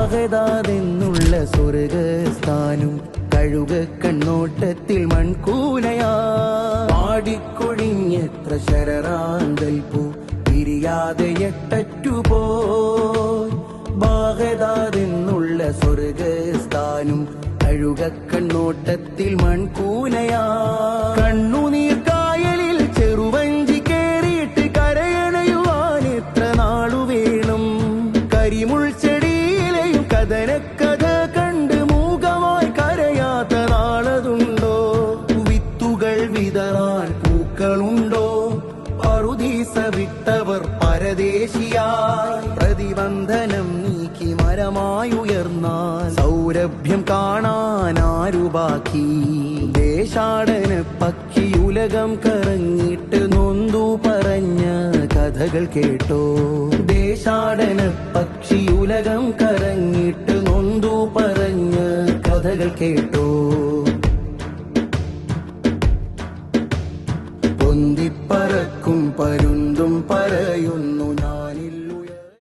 ബാഗദാദെന്നുള്ള സ്വർഗസ്ഥാനും കഴുക കണ്ണോട്ടത്തിൽ മൺകൂനയാ പാടിക്കൊഴിഞ്ഞെത്ര ശരറാന്തൽ പൂ പിരിയാതെ എട്ടറ്റുപോയി ബാഗദാദെന്നുള്ള സ്വർഗസ്ഥാനും കഴുക കണ്ണോട്ടത്തിൽ മൺകൂനയാ കണ്ണുനീർ കായലിൽ ചെറുവഞ്ചി കേറിയിട്ട് കരയണയുവാൻ എത്ര നാളു വേണം കരിമുൾ ചെടിയിലെയും കഥനക്കഥ കണ്ട് മൂകമായി കരയാത്ത നാളതുണ്ടോ വിത്തുകൾ വിതറാൻ പൂക്കളുണ്ടോ പറുദീസ വിട്ടവർ പരദേശിയായി പ്രതിബന്ധനം നീക്കി മരമായുയർന്നാൽ സൗരഭ്യം കാണാൻ ആരു ബാക്കി ദേശാടന പക്ഷിയുലകം കറങ്ങിട്ട് നൊന്തു പറഞ്ഞ കഥകൾ കേട്ടോ ദേശാടന പക്ഷിയുലകം കറങ്ങിട്ട് നൊന്തു പറഞ്ഞ കഥകൾ കേട്ടോ